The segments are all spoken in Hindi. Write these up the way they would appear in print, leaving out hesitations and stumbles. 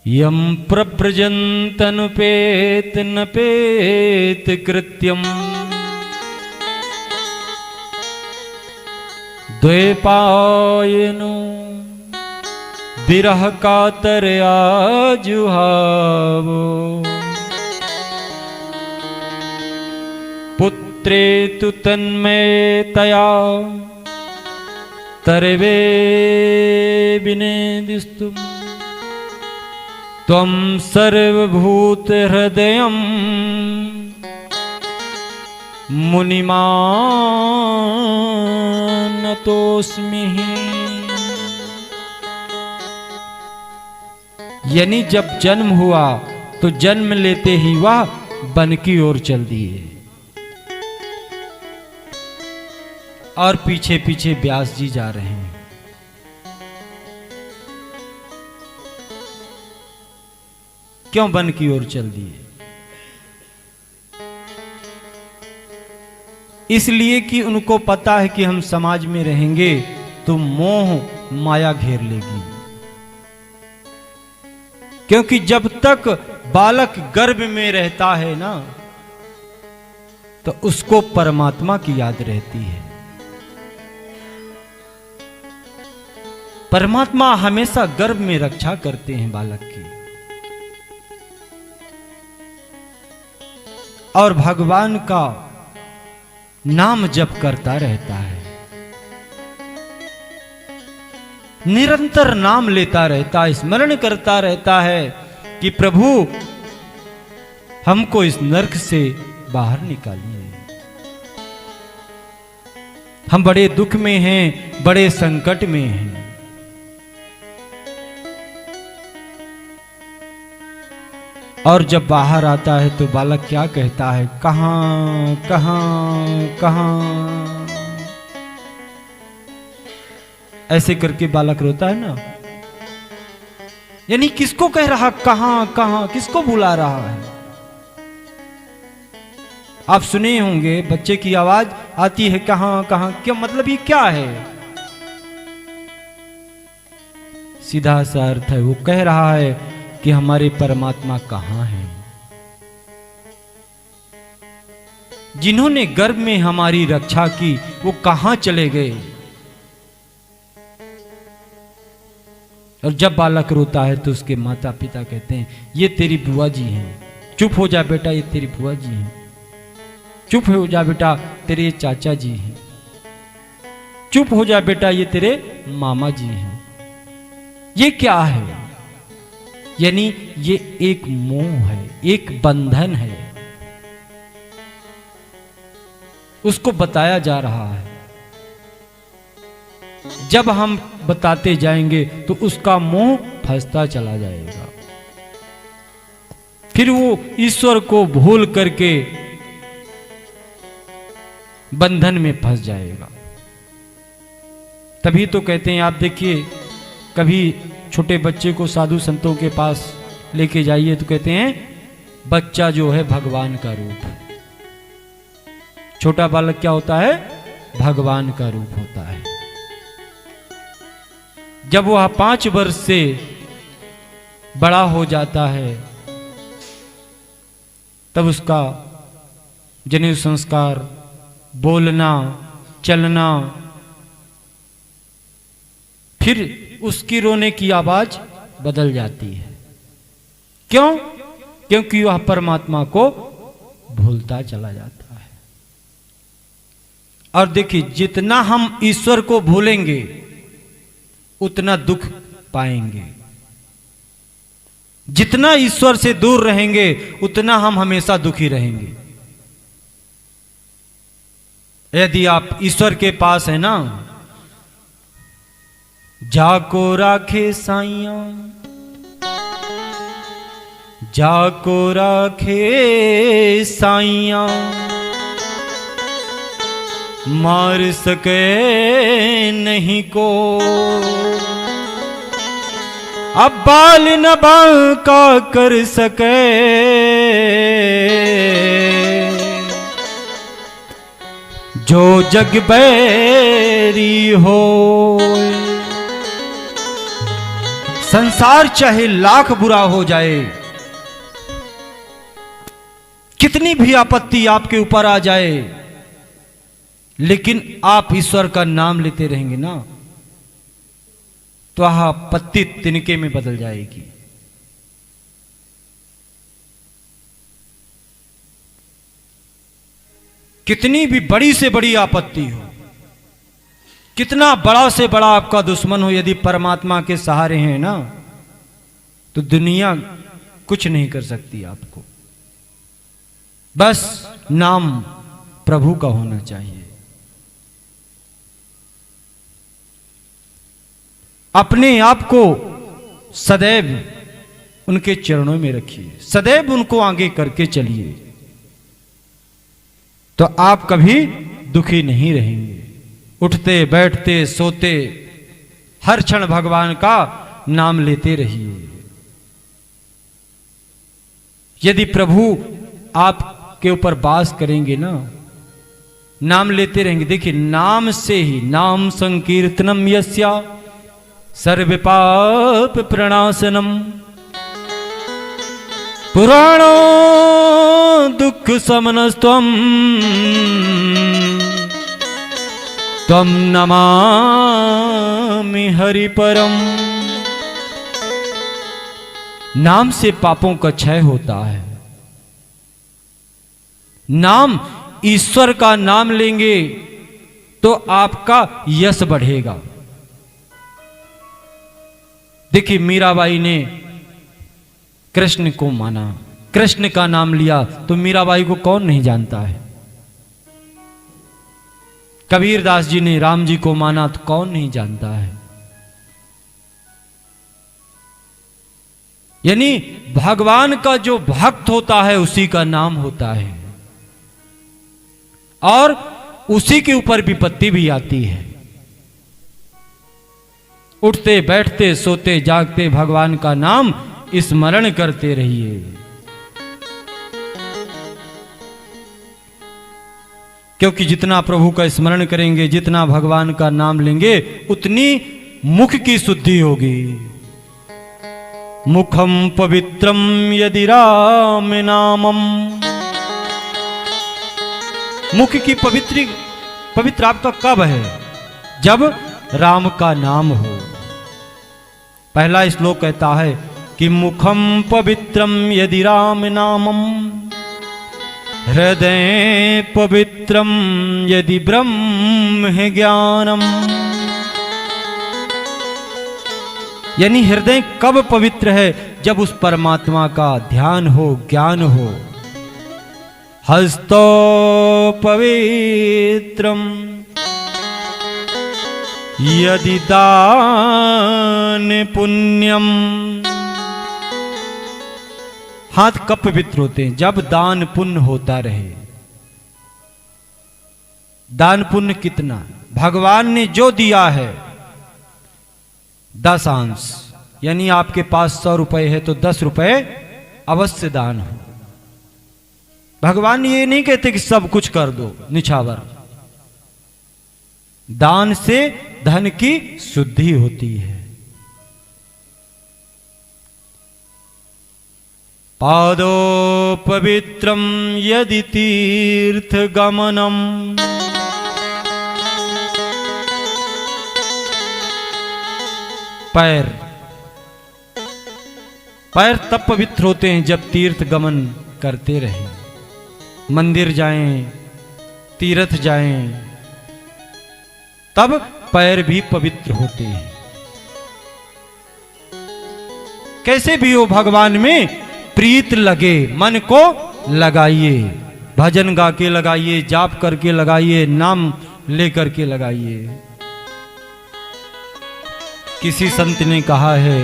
यं प्रव्रजन्तनुपेत नपेत कृत्यम् द्वैपायनो विरह कातर आजुहावो पुत्रेतु तन्मयतया तरवे विनेदिस्तुम् त्वं सर्वभूत हृदयं मुनिमानतोस्मि। यानी जब जन्म हुआ तो जन्म लेते ही वह वन की ओर चल दिए और पीछे पीछे व्यास जी जा रहे हैं। क्यों वन की ओर चल दिए? इसलिए कि उनको पता है कि हम समाज में रहेंगे तो मोह माया घेर लेगी। क्योंकि जब तक बालक गर्भ में रहता है ना तो उसको परमात्मा की याद रहती है। परमात्मा हमेशा गर्भ में रक्षा करते हैं बालक की, और भगवान का नाम जप करता रहता है, निरंतर नाम लेता रहता है, स्मरण करता रहता है कि प्रभु हमको इस नरक से बाहर निकालिए। हम बड़े दुख में हैं, बड़े संकट में हैं। और जब बाहर आता है तो बालक क्या कहता है? कहां कहां कहां, ऐसे करके बालक रोता है ना। यानी किसको कह रहा कहां कहां, किसको बुला रहा है? आप सुने होंगे बच्चे की आवाज आती है कहां कहां, क्या मतलब ये क्या है? सीधा सा अर्थ है, वो कह रहा है कि हमारे परमात्मा कहां हैं, जिन्होंने गर्भ में हमारी रक्षा की वो कहां चले गए। और जब बालक रोता है तो उसके माता पिता कहते हैं ये तेरी बुआ जी हैं, चुप हो जा बेटा, ये तेरी बुआ जी हैं, चुप हो जा बेटा, तेरे चाचा जी हैं, चुप हो जा बेटा, ये तेरे मामा जी हैं। ये क्या है? यानी ये एक मोह है, एक बंधन है, उसको बताया जा रहा है। जब हम बताते जाएंगे तो उसका मोह फंसता चला जाएगा, फिर वो ईश्वर को भूल करके बंधन में फंस जाएगा। तभी तो कहते हैं, आप देखिए कभी छोटे बच्चे को साधु संतों के पास लेके जाइए तो कहते हैं बच्चा जो है भगवान का रूप। छोटा बालक क्या होता है? भगवान का रूप होता है। जब वह 5 वर्ष से बड़ा हो जाता है तब उसका जनेऊ संस्कार, बोलना, चलना, फिर उसकी रोने की आवाज बदल जाती है। क्यों? क्योंकि वह परमात्मा को भूलता चला जाता है। और देखिए, जितना हम ईश्वर को भूलेंगे उतना दुख पाएंगे, जितना ईश्वर से दूर रहेंगे उतना हम हमेशा दुखी रहेंगे। यदि आप ईश्वर के पास है ना, जाको राखे साइया, जाको राखे साइया, मार सके नहीं को, अब बाल न बांका कर सके, जो जग बैरी हो, संसार चाहे लाख बुरा हो जाए, कितनी भी आपत्ति आपके ऊपर आ जाए, लेकिन आप ईश्वर का नाम लेते रहेंगे ना, तो आपत्ति तिनके में बदल जाएगी। कितनी भी बड़ी से बड़ी आपत्ति हो, कितना बड़ा से बड़ा आपका दुश्मन हो, यदि परमात्मा के सहारे हैं ना, तो दुनिया कुछ नहीं कर सकती आपको। बस नाम प्रभु का होना चाहिए। अपने आप को सदैव उनके चरणों में रखिए, सदैव उनको आगे करके चलिए, तो आप कभी दुखी नहीं रहेंगे। उठते बैठते सोते हर क्षण भगवान का नाम लेते रहिए। यदि प्रभु आपके ऊपर वास करेंगे ना, नाम लेते रहेंगे, देखिए नाम से ही, नाम संकीर्तनम यस्या सर्व पाप प्रणाशनम पुराणो दुख समनस्त्वम त्वं नमामि हरि परम। नाम से पापों का क्षय होता है। नाम, ईश्वर का नाम लेंगे तो आपका यश बढ़ेगा। देखिए मीराबाई ने कृष्ण को माना, कृष्ण का नाम लिया, तो मीराबाई को कौन नहीं जानता है। कबीरदास जी ने राम जी को माना, तो कौन नहीं जानता है। यानी भगवान का जो भक्त होता है उसी का नाम होता है, और उसी के ऊपर विपत्ति भी आती है। उठते बैठते सोते जागते भगवान का नाम स्मरण करते रहिए। क्योंकि जितना प्रभु का स्मरण करेंगे, जितना भगवान का नाम लेंगे, उतनी मुख की शुद्धि होगी। मुखम पवित्रम यदि राम नामम, मुख की पवित्र आपका कब है? जब राम का नाम हो। पहला श्लोक कहता है कि मुखम पवित्रम यदि राम नामम, हृदय पवित्रम यदि ब्रह्म ज्ञानम। यानी हृदय कब पवित्र है? जब उस परमात्मा का ध्यान हो, ज्ञान हो। हस्तो पवित्रम यदि दान पुण्यम। हाथ कब पवित्र होते हैं? जब दान पुण्य होता रहे। दान पुण्य कितना? भगवान ने जो दिया है 10 अंश, यानी आपके पास 100 रुपए है तो 10 रुपए अवश्य दान हो। भगवान ये नहीं कहते कि सब कुछ कर दो निछावर। दान से धन की शुद्धि होती है। पादो पवित्रम यदि तीर्थ गमनम। पैर तब पवित्र होते हैं जब तीर्थ गमन करते रहें, मंदिर जाएं, तीर्थ जाएं, तब पैर भी पवित्र होते हैं। कैसे भी हो भगवान में प्रीत लगे, मन को लगाइए, भजन गा के लगाइए, जाप करके लगाइए, नाम लेकर के लगाइए। किसी संत ने कहा है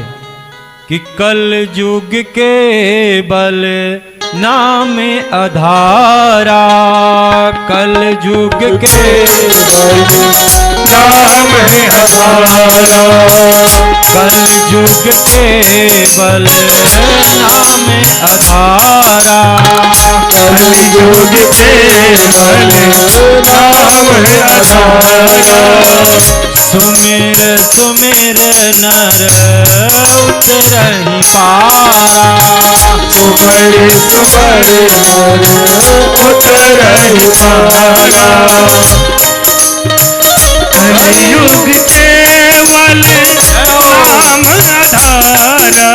कि कल युग के बल नाम आधारा, कल युग के बल नाम आधारा, कल युग के बल नाम आधारा, कलयुग केवल नाम आधारा। सुमिर सुमिर नर उतरहि पारा। सुमर सुमर नर उतरहि पारा। कलयुग केवल नाम आधारा।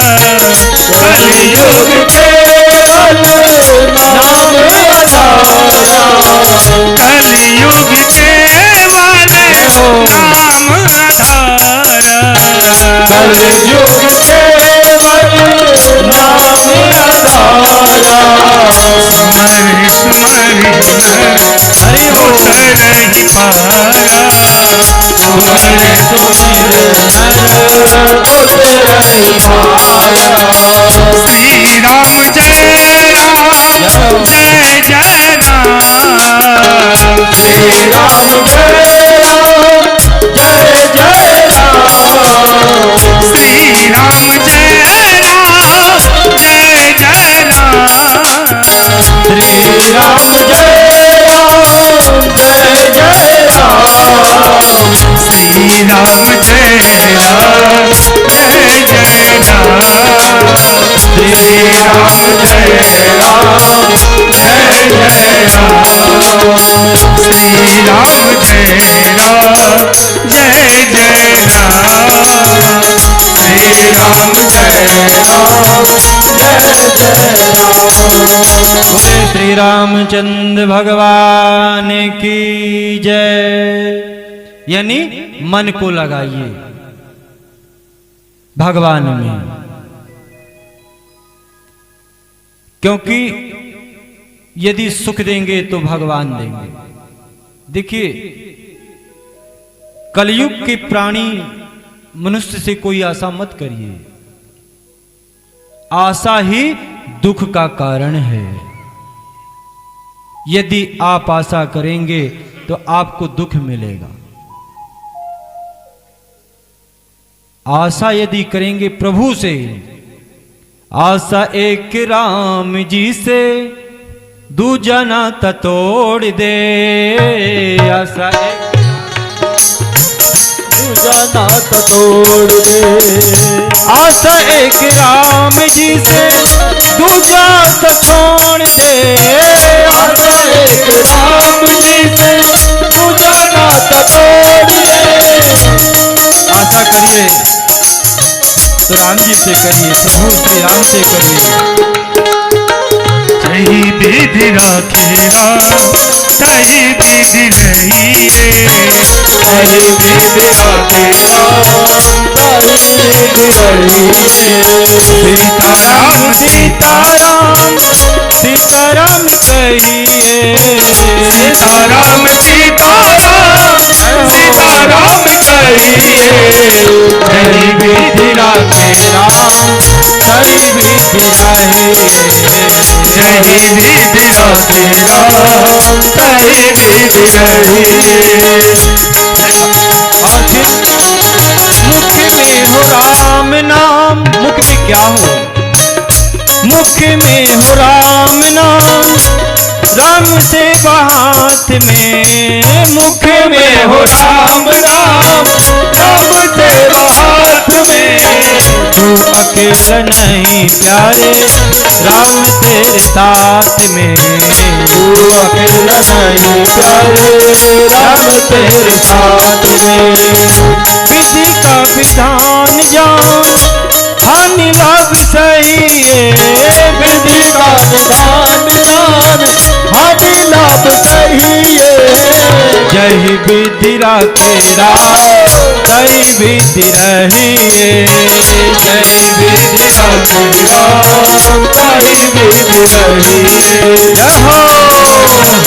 कलयुग केवल नाम आधारा। कलयुग केवल नाम आधारा। कलयुग केवल नाम आधारा। सुमर सुमर हरि उतरहि पारा। सुमर सुमर उतरहि पारा। श्री राम जय राम जय जय राम। श्री राम जय राम जय जय राम। श्री राम जय राम जय जय राम। श्री राम जय राम जय जय राम। श्री राम जय राम जय जय राम। श्री राम जय राम जय जय राम। श्री राम जय राम जय जय राम। श्री राम जय राम जय जय राम। बोले श्री रामचंद्र भगवान की जय। यानी मन को लगाइए भगवान में, क्योंकि यदि सुख देंगे तो भगवान देंगे। देखिए, कलयुग के प्राणी मनुष्य से कोई आशा मत करिए। आशा ही दुख का कारण है। यदि आप आशा करेंगे तो आपको दुख मिलेगा। आशा यदि करेंगे प्रभु से, आशा एक राम जी से, दूजा नाता तोड़ दे। आशा एक दूजा नाता तोड़ दे। आशा एक राम जी से, दूजा तो छोड़ दे। आशा एक राम जी से, दूजा नाता तोड़ दे। आशा करिए तो राम जी से करिए, प्रभु श्री राम से करिए। सही विधि राखेगा सही विधि रहिए। सही विधि राखेगा सही विधि रहिए। सीताराम सीताराम सीताराम कहिए। सीताराम सीताराम सीताराम कहिए। सही विधि राखेगा सही विधि रहिए। सही विधि राखेगा सही विधि रहिए। और फिर मुख में हो राम नाम। मुख में क्या हो? मुख में हो राम नाम, राम से हाथ में। मुख में हो राम नाम, राम से हाथ में। तू अकेला नहीं प्यारे, राम तेरे साथ में। तू अकेला नहीं प्यारे, राम तेरे साथ में। विधि का विधान जान, हानि लाभ सही है। विधि का विधान जान, हानि लाभ सही है। जय विधि राखे राम, जय विधि रहिए। जय विधि राखे राम, जय विधि रहिए। जय हो जय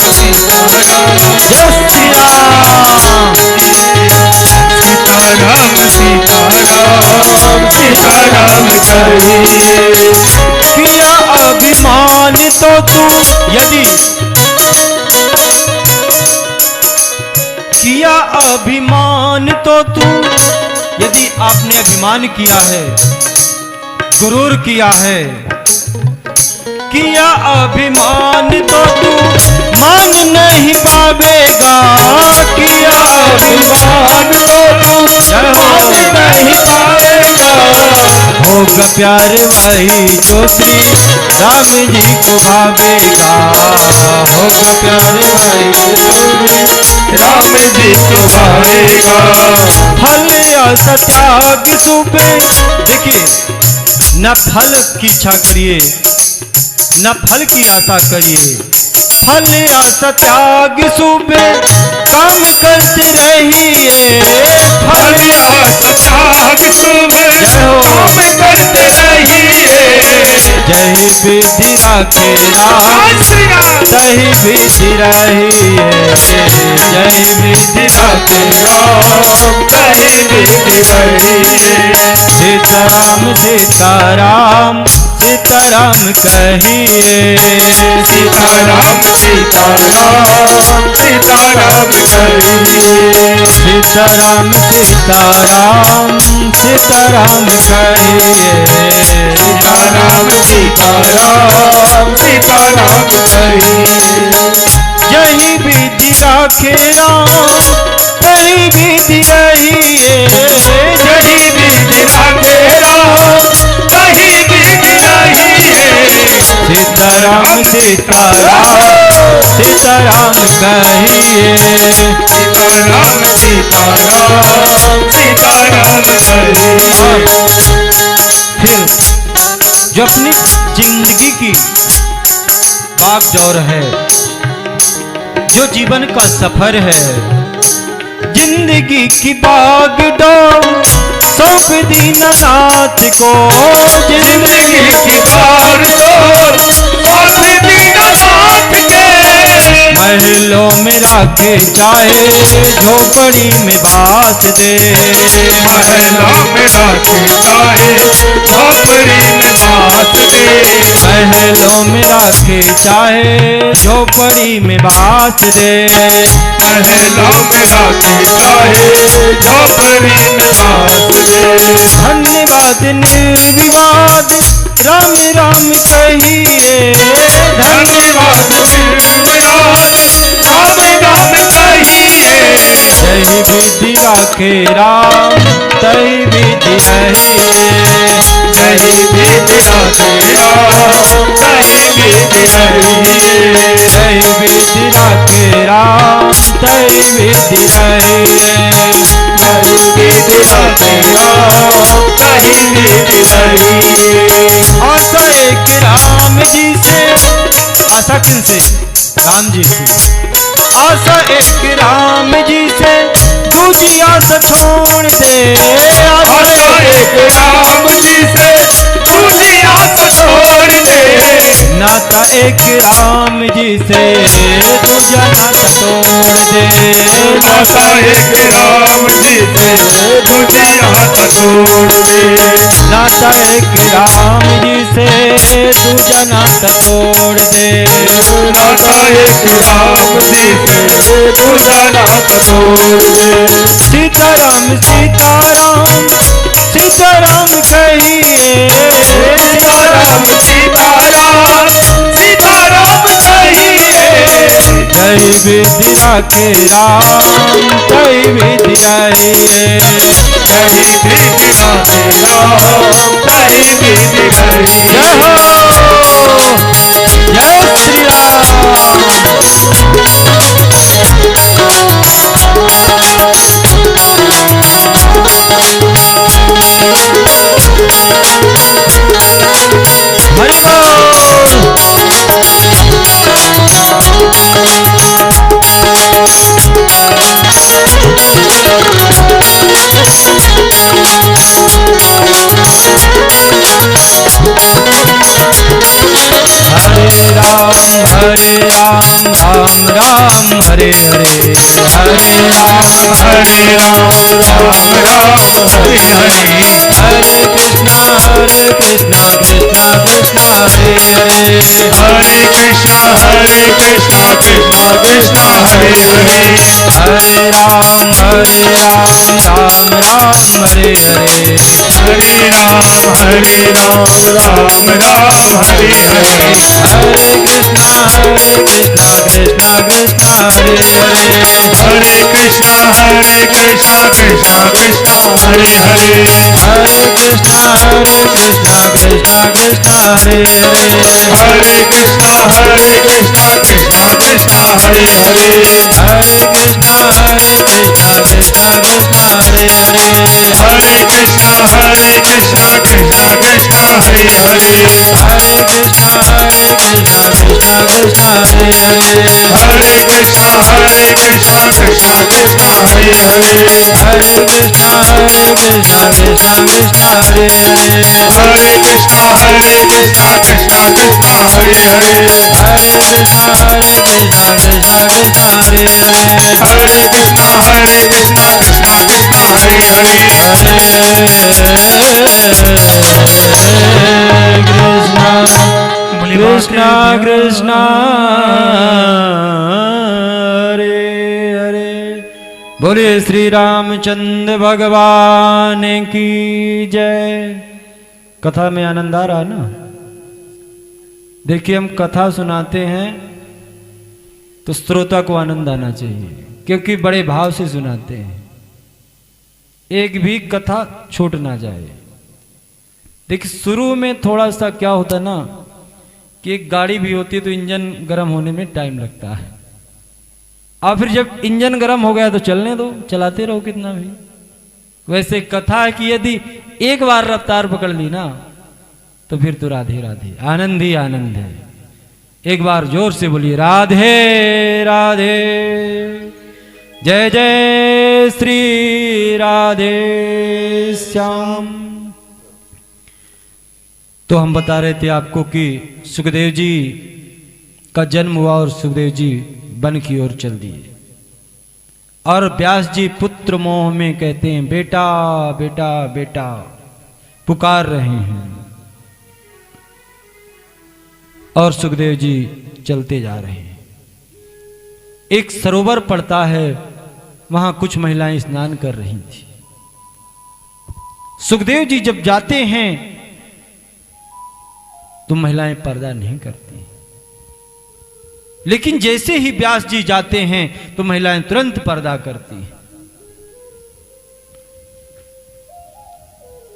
श्री राम। सीताराम सीताराम सीताराम कहिए। किया अभिमान तो तू, यदि किया अभिमान तो तू, यदि आपने अभिमान किया है, गुरूर किया है, किया अभिमान तो तू मान नहीं पावेगा, किया अभिमान तो तू मान नहीं पाएगा। होगा प्यार वही जो श्री राम जी को भावेगा, होगा प्यार वही जो श्री राम जी को भाएगा। फल आशा त्याग सुबे, देखिए न फल की इच्छा करिए न फल की आशा करिए, फल आशा त्याग सुबे काम करते रहिए, फल आशा त्याग सुबह काम करते रहिए। जय विधि राखे राम तही विधि रहिए, जय विधि राखे राम कहीं विधि रहिए। सीताराम सीताराम सीताराम कहिए, सीताराम सीताराम सीताराम कहिए। सीताराम सीताराम सीताराम कहिए, सीताराम सीताराम सीताराम कहिए। जही विधि राखे राम तही विधि रहिए, जही विधि राखे राम कहीं विधि रहिए। सीताराम सीताराम सीताराम कहिए, सीताराम सीताराम सीताराम कहिए। फिर जो अपनी जिंदगी की बागडोर है, जो जीवन का सफर है, जिंदगी की बागडोर सौंप दीनानाथ को, जिंदगी की बागडोर सौंप दीनानाथ के। महलों में राखे चाहे झोपड़ी में बास दे, महलों में राखे चाहे झोपड़ी में बास दे। महलों में राखे चाहे झोपड़ी में बास दे, महलों में राखे चाहे झोपड़ी में बास दे। धन्यवाद निर्विवाद राम राम कहिए, धन्यवाद निर्विवाद राम राम कहिए। जय विधि राखे राम तही विधि रहिए, जय विधि राखे राम कहीं विधि रहिए। जय विधि राखे राम तही विधि रहिए, जय विधि राखे राम कहीं विधि रहिए। आशा एक राम जी से, आशा किनसे? राम जी से। आशा एक राम जी से दूजी आशा छोड़ दे, आशा एक राम जी से दूसरी आशा छोड़ दे। नाता एक राम जी से दूजा नाता तोड़ दे, नाता एक राम जी से दूसरी आशा छोड़ दे। नाता एक राम जी से दूजा नाता तोड़ दे, नाता एक राम जी से दूसरा नाता तोड़ दे। सीताराम सीताराम सीताराम कहिए, सीताराम सीताराम सीताराम कहिए। जय विधि राखे राम तही विधि रहिए, जय विधि राखे राम कहीं विधि रहिए। जय हो जय श्री राम। हरि हरे राम राम राम हरे हरे, हरे राम राम राम हरे हरे। हरे कृष्णा कृष्णा कृष्णा हरे हरे, हरे कृष्णा हरे कृष्णा कृष्णा कृष्णा हरे हरे हरे राम राम राम हरे हरे हरे राम राम राम हरे हरे हरे कृष्णा कृष्णा कृष्णा हरे हरे हरे कृष्णा कृष्णा कृष्णा हरे हरे हरे कृष्णा कृष्णा कृष्णा हरे हरे हरे कृष्णा कृष्णा कृष्णा हरे हरे हरे कृष्णा कृष्णा कृष्णा हरे हरे हरे कृष्णा कृष्णा कृष्णा हरे हरे हरे कृष्णा कृष्णा कृष्णा हरे हरे हरे कृष्णा कृष्णा कृष्णा हरे हरे हरे कृष्णा कृष्णा कृष्णा हरे हरे हरे कृष्णा कृष्णा कृष्णा हरे हरे हरे कृष्णा कृष्णा कृष्णा हरे हरे हरे कृष्णा कृष्णा कृष्णा हरे हरे कृष्णा कृष्णा हरे हरे। बोले श्री रामचंद्र भगवान की जय। कथा में आनंद आ रहा ना? देखिए, हम कथा सुनाते हैं तो श्रोता को आनंद आना चाहिए, क्योंकि बड़े भाव से सुनाते हैं, एक भी कथा छूट ना जाए। देखिए, शुरू में थोड़ा सा क्या होता ना कि एक गाड़ी भी होती है तो इंजन गर्म होने में टाइम लगता है, और फिर जब इंजन गर्म हो गया तो चलने दो, चलाते रहो कितना भी। वैसे कथा है कि यदि एक बार रफ्तार पकड़ ली ना तो फिर तो राधे राधे, आनंद ही आनंद है। एक बार जोर से बोलिए राधे राधे, जय जय श्री राधे श्याम। तो हम बता रहे थे आपको कि सुखदेव जी का जन्म हुआ और सुखदेव जी वन की ओर चल दिए, और व्यास जी पुत्र मोह में कहते हैं बेटा बेटा बेटा पुकार रहे हैं, और सुखदेव जी चलते जा रहे हैं। एक सरोवर पड़ता है, वहां कुछ महिलाएं स्नान कर रही थी। सुखदेव जी जब जाते हैं तो महिलाएं पर्दा नहीं करती, लेकिन जैसे ही व्यास जी जाते हैं तो महिलाएं तुरंत पर्दा करती हैं।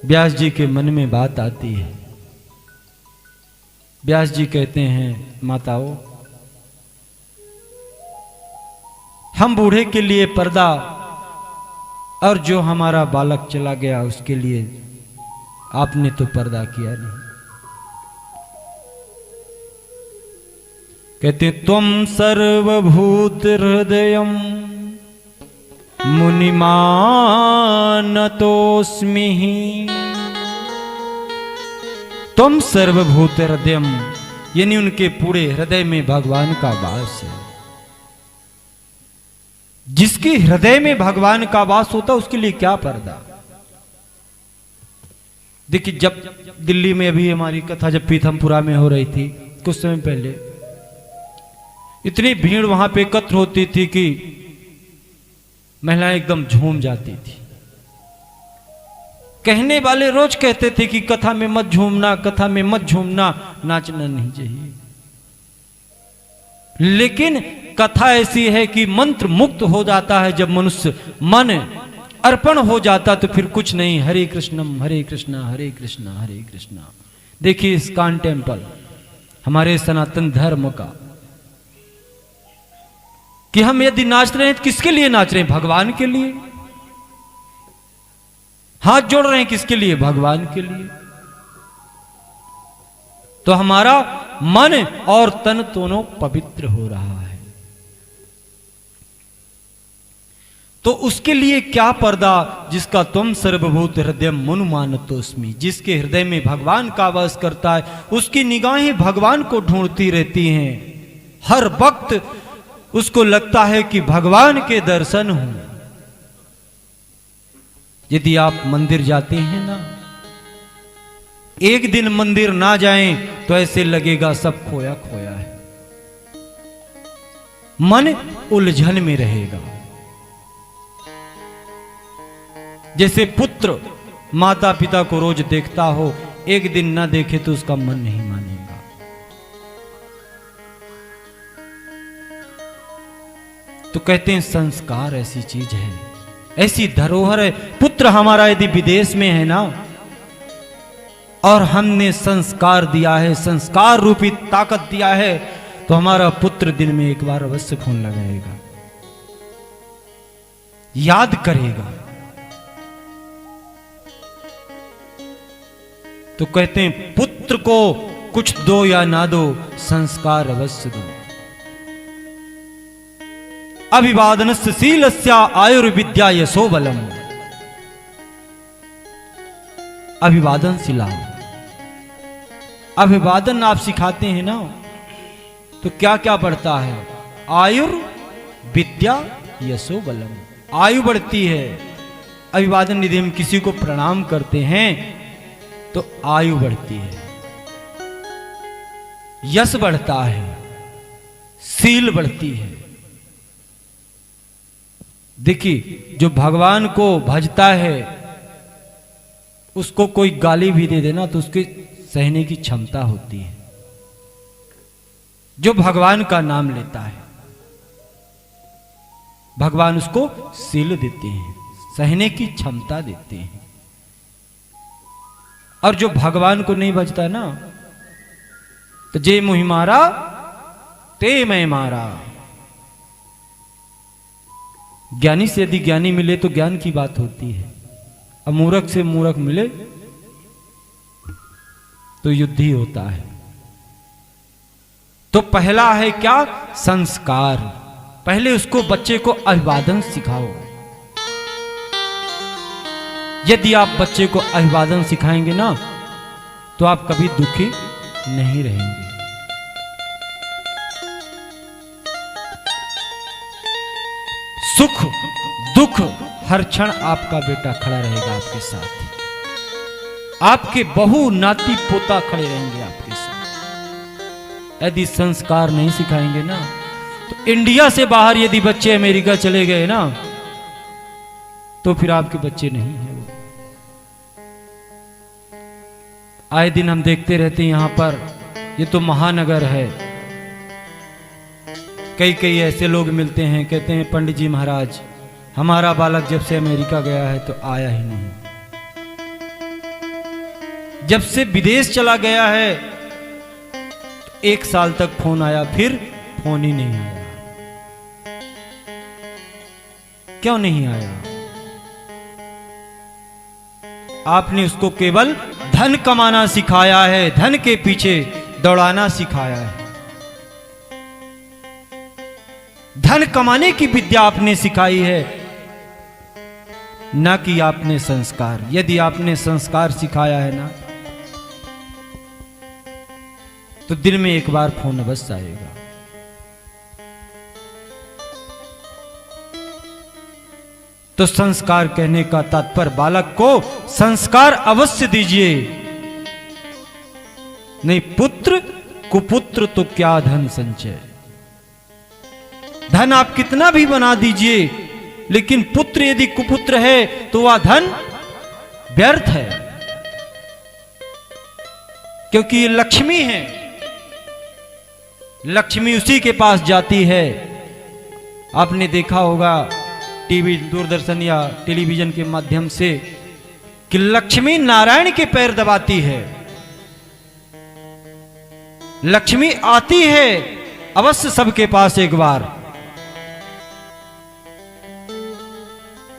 व्यास जी के मन में बात आती है। व्यास जी कहते हैं माताओं, हम बूढ़े के लिए पर्दा, और जो हमारा बालक चला गया उसके लिए आपने तो पर्दा किया नहीं। कहते तुम सर्वभूत हृदयम मुनिमानतोस्मि, तुम सर्वभूत हृदयम, यानी उनके पूरे हृदय में भगवान का वास है। जिसके हृदय में भगवान का वास होता उसके लिए क्या पर्दा। देखिए, जब दिल्ली में अभी हमारी कथा जब पीथमपुरा में हो रही थी कुछ समय पहले, इतनी भीड़ वहां पे एकत्र होती थी कि महिलाएं एकदम झूम जाती थी। कहने वाले रोज कहते थे कि कथा में मत झूमना, कथा में मत झूमना, नाचना नहीं चाहिए। लेकिन कथा ऐसी है कि मंत्र मुक्त हो जाता है। जब मनुष्य मन अर्पण हो जाता तो फिर कुछ नहीं, हरे कृष्णम हरे कृष्णा हरे कृष्णा हरे कृष्णा। देखिए, इस्कॉन टेम्पल हमारे सनातन धर्म का, कि हम यदि नाच रहे हैं तो किसके लिए नाच रहे हैं? भगवान के लिए। हाथ जोड़ रहे हैं किसके लिए? भगवान के लिए। तो हमारा मन और तन दोनों पवित्र हो रहा है। तो उसके लिए क्या पर्दा? जिसका तुम सर्वभूत हृदय मुनुमानतोस्मि, जिसके हृदय में भगवान का वास करता है, उसकी निगाहें भगवान को ढूंढती रहती हैं। हर वक्त उसको लगता है कि भगवान के दर्शन हों। यदि आप मंदिर जाते हैं ना, एक दिन मंदिर ना जाएं तो ऐसे लगेगा सब खोया खोया है। मन उलझन में रहेगा। जैसे पुत्र माता पिता को रोज देखता हो, एक दिन ना देखे तो उसका मन नहीं मानेगा। तो कहते हैं संस्कार ऐसी चीज है, ऐसी धरोहर है। पुत्र हमारा यदि विदेश में है ना, और हमने संस्कार दिया है, संस्कार रूपी ताकत दिया है, तो हमारा पुत्र दिन में एक बार अवश्य फोन लगाएगा, याद करेगा। तो कहते हैं पुत्र को कुछ दो या ना दो, संस्कार अवश्य दो। अभिवादनस्य शीलस्य आयुर्विद्या यशो बलम। अभिवादन सिलाओ। अभिवादन आप सिखाते हैं ना, तो क्या क्या बढ़ता है? आयुर्विद्या यशो बलम। आयु बढ़ती है। अभिवादन यदि हम किसी को प्रणाम करते हैं तो आयु बढ़ती है, यश बढ़ता है, शील बढ़ती है। देखिए, जो भगवान को भजता है उसको कोई गाली भी दे देना तो उसके सहने की क्षमता होती है। जो भगवान का नाम लेता है भगवान उसको शील देते हैं, सहने की क्षमता देते हैं। और जो भगवान को नहीं भजता ना, तो जे मुहि मारा ते मैं मारा। ज्ञानी से यदि ज्ञानी मिले तो ज्ञान की बात होती है, अब मूर्ख से मूर्ख मिले तो युद्ध ही होता है। तो पहला है क्या? संस्कार। पहले उसको बच्चे को अभिवादन सिखाओ। यदि आप बच्चे को अभिवादन सिखाएंगे ना, तो आप कभी दुखी नहीं रहेंगे। सुख दुख हर क्षण आपका बेटा खड़ा रहेगा आपके साथ। आपके बहू नाती पोता खड़े रहेंगे आपके साथ। यदि संस्कार नहीं सिखाएंगे ना, तो इंडिया से बाहर यदि बच्चे अमेरिका चले गए ना, तो फिर आपके बच्चे नहीं हैं वो। आए दिन हम देखते रहते हैं यहां पर, ये तो महानगर है, कई कई ऐसे लोग मिलते हैं, कहते हैं पंडित जी महाराज, हमारा बालक जब से अमेरिका गया है तो आया ही नहीं। जब से विदेश चला गया है तो 1 साल तक फोन आया, फिर फोन ही नहीं आया। क्यों नहीं आया? आपने उसको केवल धन कमाना सिखाया है, धन के पीछे दौड़ाना सिखाया है। धन कमाने की विद्या आपने सिखाई है, ना कि आपने संस्कार। यदि आपने संस्कार सिखाया है ना, तो दिन में 1 बार फोन अवश्य आएगा। तो संस्कार कहने का तात्पर्य बालक को संस्कार अवश्य दीजिए। नहीं पुत्र कुपुत्र तो क्या धन संचय। धन आप कितना भी बना दीजिए, लेकिन पुत्र यदि कुपुत्र है तो वह धन व्यर्थ है, क्योंकि ये लक्ष्मी है। लक्ष्मी उसी के पास जाती है। आपने देखा होगा टीवी, दूरदर्शन या टेलीविजन के माध्यम से कि लक्ष्मी नारायण के पैर दबाती है। लक्ष्मी आती है अवश्य सबके पास एक बार,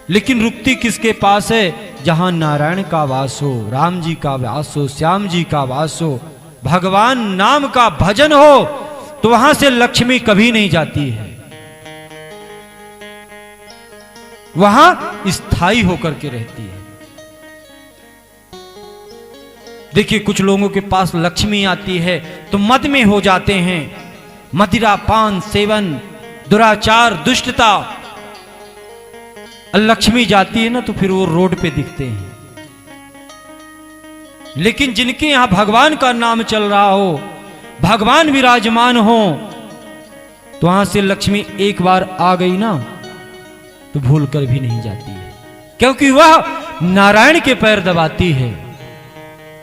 लेकिन रुकती किसके पास है? जहां नारायण का वास हो, राम जी का वास हो, श्याम जी का वास हो, भगवान नाम का भजन हो, तो वहां से लक्ष्मी कभी नहीं जाती है। वहां स्थायी होकर के रहती है। देखिए, कुछ लोगों के पास लक्ष्मी आती है तो मद में हो जाते हैं। मदिरा पान सेवन, दुराचार, दुष्टता। लक्ष्मी जाती है ना तो फिर वो रोड पे दिखते हैं। लेकिन जिनके यहां भगवान का नाम चल रहा हो, भगवान विराजमान हो, तो तो वहां से लक्ष्मी एक बार आ गई ना तो भूल कर भी नहीं जाती है, क्योंकि वह नारायण के पैर दबाती है।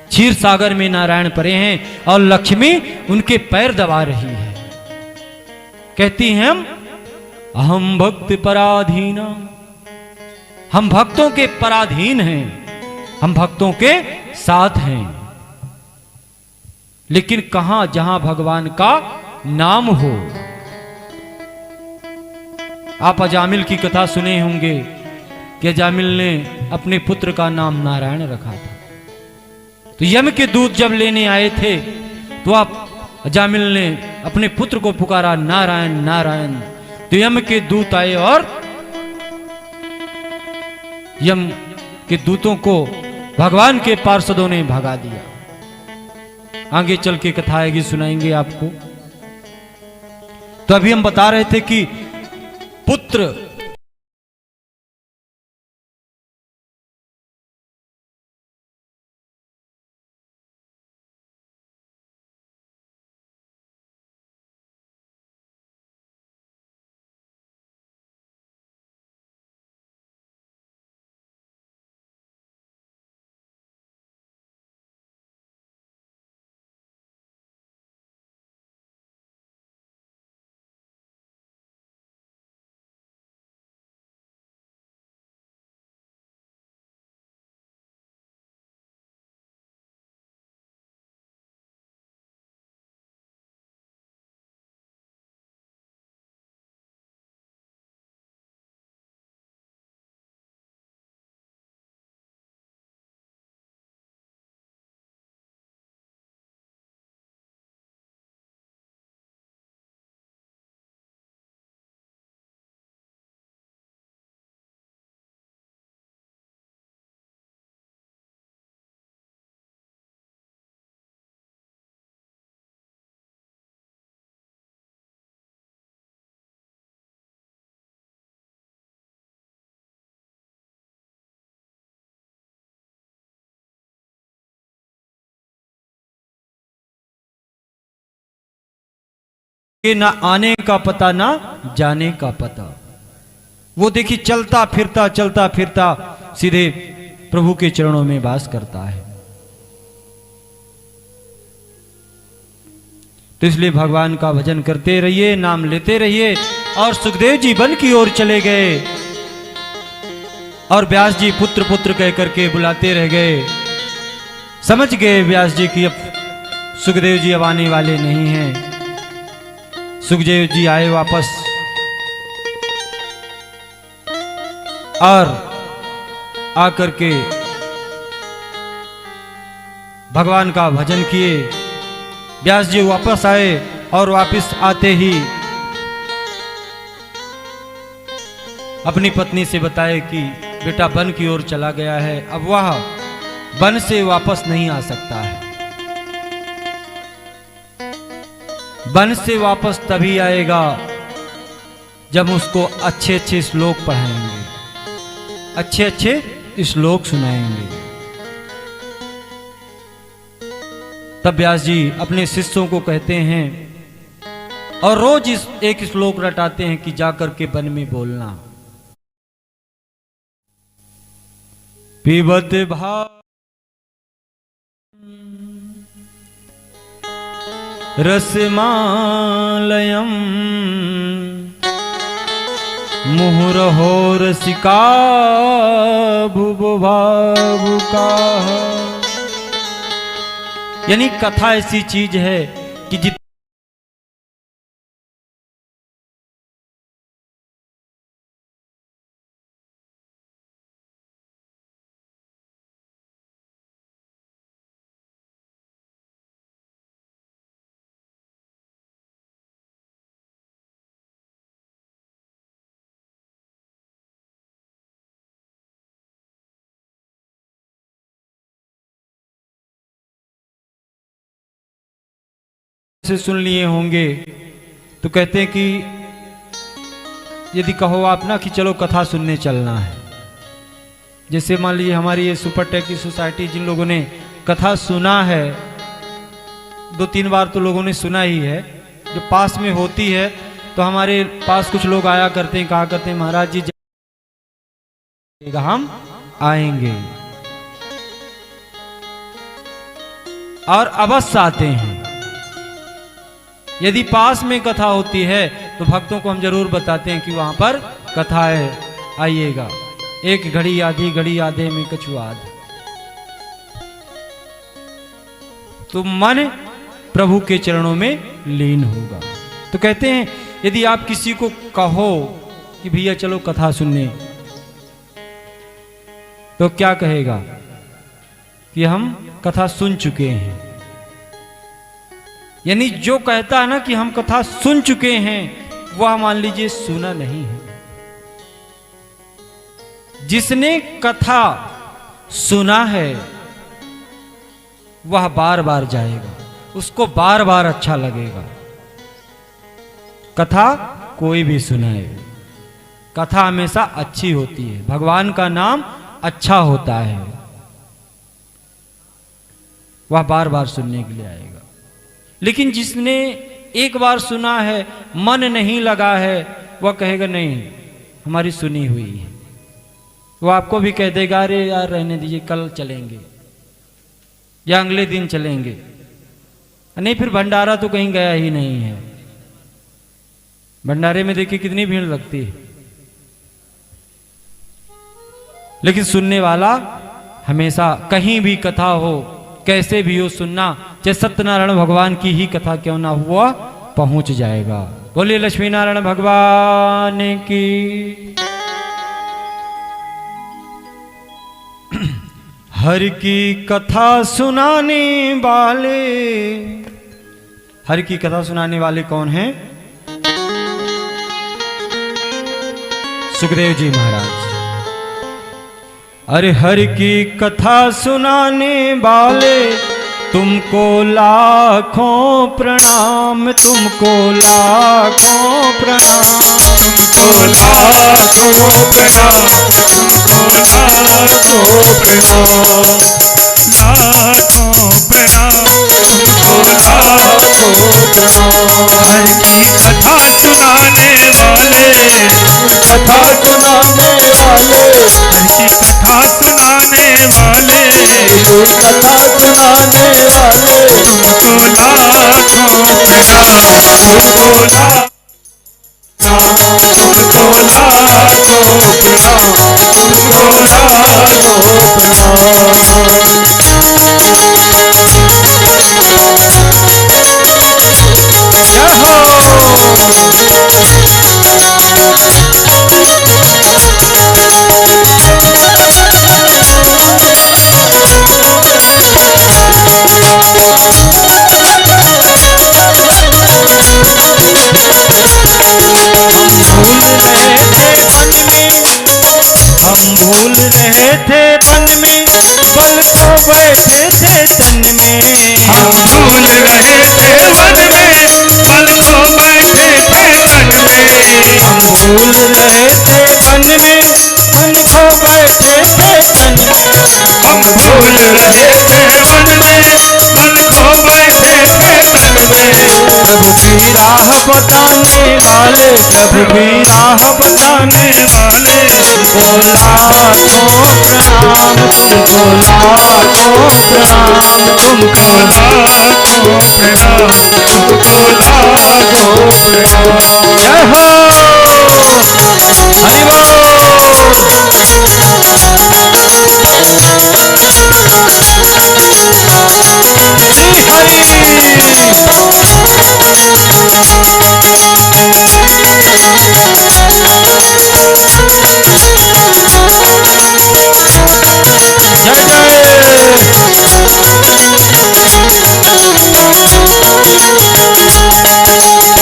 क्षीर सागर में नारायण परे हैं और लक्ष्मी उनके पैर दबा रही है। कहती हैं हम भक्त पराधीना, हम भक्तों के पराधीन हैं, हम भक्तों के साथ हैं। लेकिन कहां, जहां भगवान का नाम हो। आप अजामिल की कथा सुने होंगे कि अजामिल ने अपने पुत्र का नाम नारायण रखा था। तो यम के दूत जब लेने आए थे तो आप अजामिल ने अपने पुत्र को पुकारा नारायण नारायण। तो यम के दूत आए और यम के दूतों को भगवान के पार्षदों ने भगा दिया। आगे चल के कथा आएगी, सुनाएंगे आपको। तो अभी हम बता रहे थे कि पुत्र के ना आने का पता ना जाने का पता। वो देखिए चलता फिरता सीधे प्रभु के चरणों में वास करता है। तो इसलिए भगवान का भजन करते रहिए, नाम लेते रहिए। और सुखदेव जी वन की ओर चले गए और व्यास जी पुत्र पुत्र कह करके बुलाते रह गए। समझ गए व्यास जी कि अब सुखदेव जी अब आने वाले नहीं हैं। सुखदेव जी आए वापस और आकर के भगवान का भजन किए। व्यास जी वापस आए और वापस आते ही अपनी पत्नी से बताए कि बेटा वन की ओर चला गया है, अब वह वन से वापस नहीं आ सकता है। वन से वापस तभी आएगा जब उसको अच्छे अच्छे श्लोक पढ़ाएंगे, अच्छे अच्छे श्लोक सुनाएंगे। तब व्यास जी अपने शिष्यों को कहते हैं और रोज एक श्लोक रटाते हैं कि जाकर के वन में बोलना। पिबत भाव रसमालयम मुहुरहो रसिका भुवभावुका। यानी कथा ऐसी चीज है कि जित से सुन लिए होंगे। तो कहते हैं कि यदि कहो आप ना कि चलो कथा सुनने चलना है, जैसे मान लीजिए हमारी ये सुपर टेक की सोसाइटी, जिन लोगों ने कथा सुना है, 2-3 बार तो लोगों ने सुना ही है, जो पास में होती है तो हमारे पास कुछ लोग आया करते हैं, कहा करते हैं महाराज जी हम आएंगे, और अवश्य आते हैं। यदि पास में कथा होती है तो भक्तों को हम जरूर बताते हैं कि वहां पर कथा है, आइएगा। एक घड़ी आधी घड़ी आधे में कछु आध। तो मन प्रभु के चरणों में लीन होगा। तो कहते हैं यदि आप किसी को कहो कि भैया चलो कथा सुनने, तो क्या कहेगा कि हम कथा सुन चुके हैं। यानी जो कहता है ना कि हम कथा सुन चुके हैं, वह मान लीजिए सुना नहीं है। जिसने कथा सुना है वह बार बार जाएगा, उसको बार बार अच्छा लगेगा। कथा कोई भी सुनाए, कथा हमेशा अच्छी होती है। भगवान का नाम अच्छा होता है, वह बार बार सुनने के लिए आएगा। लेकिन जिसने एक बार सुना है, मन नहीं लगा है, वह कहेगा नहीं हमारी सुनी हुई है। वह आपको भी कह देगा अरे यार रहने दीजिए, कल चलेंगे या अगले दिन चलेंगे। नहीं, फिर भंडारा तो कहीं गया ही नहीं है। भंडारे में देखिए कितनी भीड़ लगती है, लेकिन सुनने वाला हमेशा कहीं भी कथा हो, कैसे भी हो, सुनना, चाहे सत्यनारायण भगवान की ही कथा क्यों ना हुआ, पहुंच जाएगा। बोलिए लक्ष्मी नारायण भगवान की। हर की कथा सुनाने वाले, हर की कथा सुनाने वाले कौन हैं? सुखदेव जी महाराज। अरे हर की कथा सुनाने वाले तुमको लाखों प्रणाम, तुमको लाखों प्रणाम, तुमको लाखों प्रणाम, तुमको लाखों प्रणाम, लाखों प्रणाम, तुमको लाखों प्रणाम। हर की कथा सुनाने वाले, कथा सुनाने वाले, हर की कथा सुनाने वाले, कथा सुनाने वाले, तुमको लाखों प्रणाम, तुमको तुमको लाखों प्रणाम, तुमको लाखों प्रणाम। जय हो। हम भूल रहे थे बन में, बल खो बैठे थे तन में। हम भूल रहे थे बन में, बल खो बैठे थे तन में। हम भूल रहे थे बन में, मन खो बैठे थे तन में। हम भूल रहे थे बन में, मन खो बैठे थे तन में। प्रभु की राह बताने वाले, प्रभु की राह बताने वाले, तुमको लाखों प्रणाम, तुमको लाखों प्रणाम, तुमको लाखों प्रणाम, तुमको लाखों प्रणाम। जय हो। हरि बोल। श्री हरि।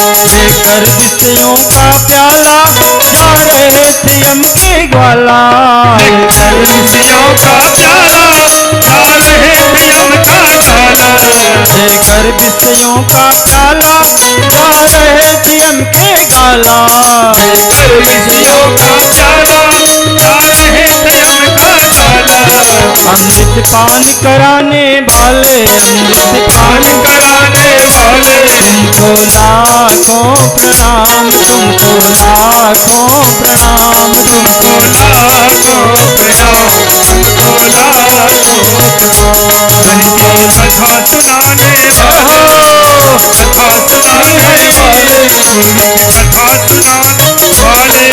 जय लेकर विषयों का प्याला जा रहे थे यम के ग्वाला। लेकर विषयों का प्याला जा रहे थे यम का ग्वाला। लेकर विषयों का प्याला जा रहे थे यम के ग्वाला। लेकर विषयों का प्याला जा रहे थे यम का ग्वाला। अमृत पान कराने वाले, अमृत पान कराने वाले, तुमको लाखों प्रणाम, कथा सुनाने वाले,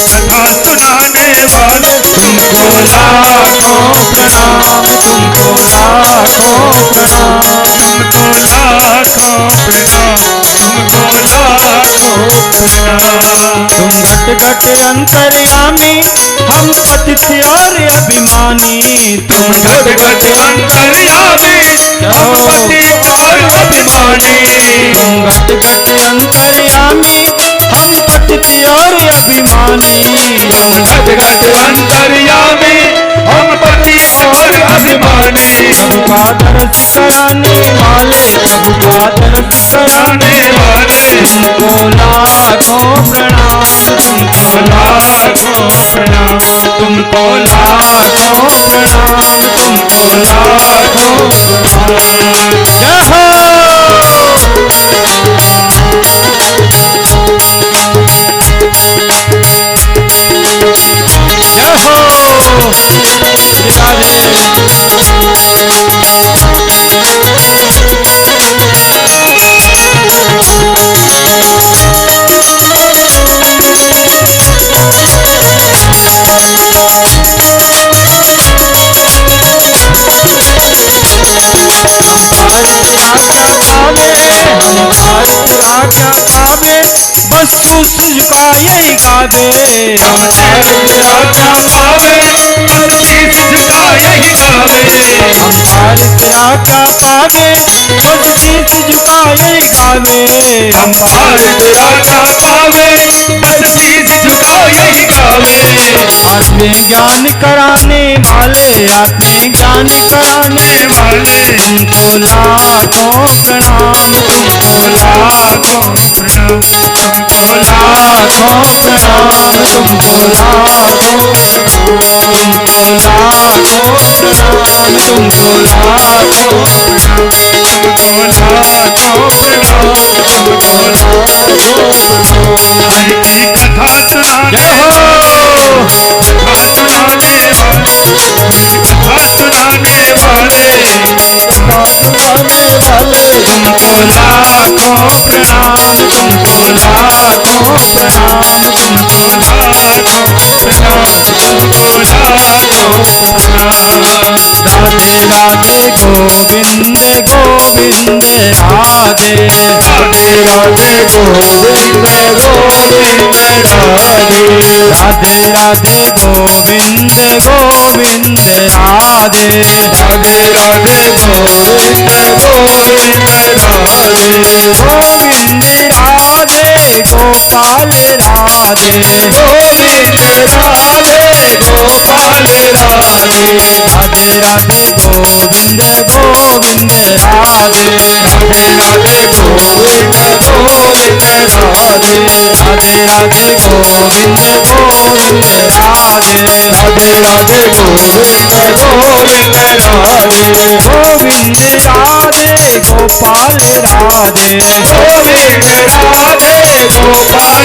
कथा सुनाने वाले, तुमको लाखों प्रणाम, तुमको लाखों प्रणाम, तुमको लाखों प्रणाम, तुमको लाखों प्रणाम। तुम घट घट अंतर्यामी, हम पतित और अभिमानी। तुम घट घट अंतर्यामी, हम पति और अभिमानी। तुम घट घट अंतर्यामी, हम पतित और अभिमानी। तुम घट घट अंतर्यामी, हम पति और अभिमानी। प्रभु का दर्श कराने वाले, प्रभु का दर्श कराने वाले, तुमको लाखों प्रणाम, तुमको लाखों प्रणाम, तुमको लाखों प्रणाम, तुमको लाखों प्रणाम। जय हो। जय हो। राधे। बस तू सुझका यही गावे, हम तार तेरा क्या पावे, बस शीश झुका यही गावे। हम तार तेरा क्या पावे, बस शीश झुका यही गावे। हम तार तेरा क्या पावे, बस शीश झुका यही गावे। आत्मे ज्ञान कराने वाले, आत्मे ज्ञान कराने वाले, तुमको लाखों प्रणाम, तुमको लाखों प्रणाम, तुमको लाखों प्रणाम, तुमको लाखों तुमको लाखों प्रणाम, तुमको लाखों तुमको लाखों प्रणाम, तुमको लाखों प्रणाम। हरि की कथा सुनाने, जय हो। कथा सुनाने वाले, कथा सुनाने वाले, कथा सुनाने वाले, तुमको लाखों प्रणाम, तुमको लाखों प्रणाम, तुमको लाखों प्रणाम, तुमको लाखों प्रणाम। राधे राधे गोविंद गोविंद राधे, राधे राधे गोविंद गोविंद राधे, राधे राधे गोविंद गोविंद राधे, राधे राधे गोविंद गोविंद राधे, गोविंद राधे गोपाल राधे, गोविंद राधे गोपाल राधे, राधे राधे गोविंद गोविंद राधे, राधे राधे गोविंद गोविंद राधे, राधे राधे गोविंद गोविंद राधे, राधे राधे गोविंद गोविंद राधे, गोविंद राधे गोपाल राधे, गोविंद राधे गोपाल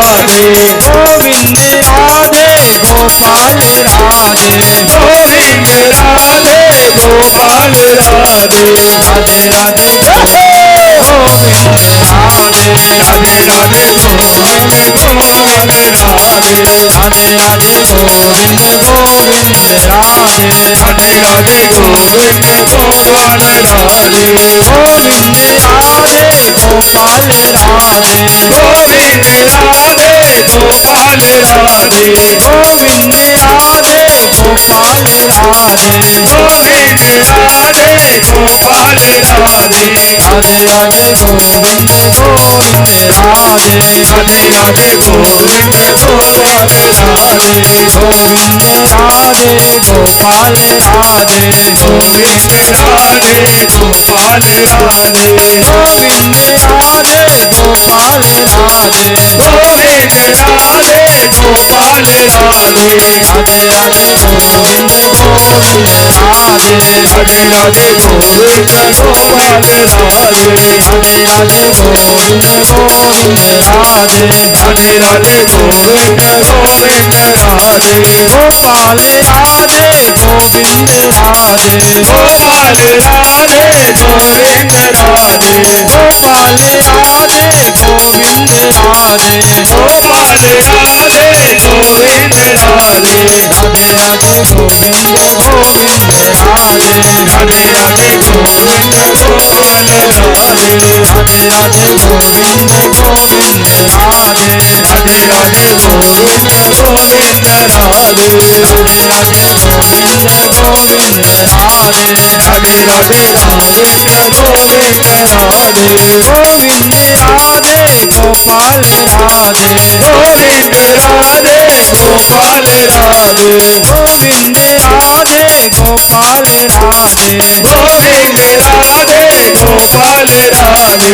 राधे, गोविंद राधे गोपाल राधे, गोविंद राधे गोपाल राधे, राधे राधे गोविंद राधे, राधे राधे गोविंद गोविंद राधे, राधे राधे गोविंद गोविंद राधे, राधे राधे गोविंद गोपाल राधे, गोविंद राधे गोपाल राधे, गोविंद राधे गोपाल राधे, गोविंद राधे गोपाल राधे, गोविंद राधे गोपाल राधे, राधे राधे गोविंद गोविंद राधे, राधे राधे गोविंद गोपाल राधे, गोविंद राधे गोपाल राधे, गोविंद राधे गोपाल राधे, गोविंद राधे गोपाल राधे, गोविंद राधे गोपाल राधे, राधे राधे गोविंद गोविंद राधे, राधे राधे गोविंद गोपाल राधे, राधे राधे गोविंद गोविंद राधे, राधे राधे गोविंद गोविंद राधे, गोपाल राधे गोविंद राधे, गोपाल राधे गोविंद राधे, गोपाल राधे गोविंद राधे गोविंद गोविंद राधे राधे राधे गोविंद गोविंद राधे राधे राधे गोविंद गोविंद राधे राधे राधे राधिका गोविंद राधे गोविंद राधे गोपाल राधे गोविंद राधे गोपाल राधे गोविंद राधे गोपाल राधे गोविंद राधे गोपाल राधे राधे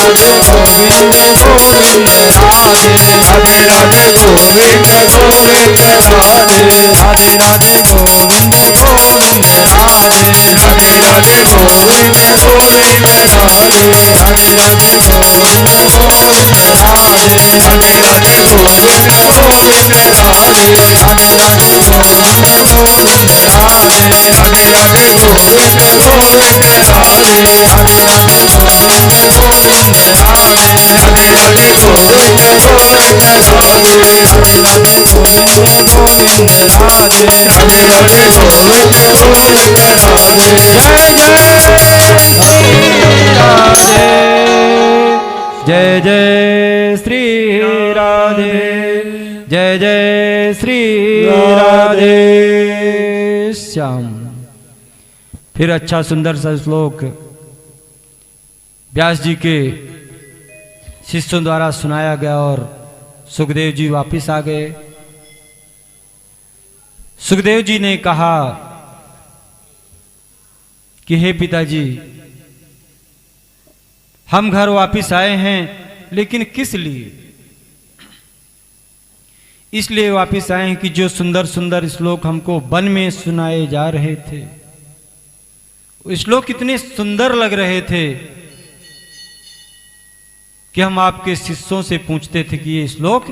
राधे गोविंद गोविंद राधे राधे राधे गोविंद गोविंद राधे राधे राधे गोविंद गोविंद राधे राधे राधे गोविंद गोविंद राधे राधे राधे गोविंद गोविंद राधे राधे राधे गोविंद गोविंद राधे राधे राधे गोविंद गोविंद राधे राधे राधे गोविंद गोविंद राधे राधे राधे गोविंद गोविंद राधे राधे राधे गोविंद गोविंद राधे राधे राधे गोविंद गोविंद राधे राधे राधे गोविंद गोविंद राधे जय जय श्री राधे जय जय श्री राधे श्याम। फिर अच्छा सुंदर सा श्लोक व्यास जी के शिष्यों द्वारा सुनाया गया और सुखदेव जी वापिस आ गए। सुखदेव जी ने कहा कि हे पिताजी, हम घर वापिस आए हैं, लेकिन किस लिए? इसलिए वापिस आए हैं कि जो सुंदर सुंदर श्लोक हमको वन में सुनाए जा रहे थे, श्लोक इतने सुंदर लग रहे थे कि हम आपके शिष्यों से पूछते थे कि ये श्लोक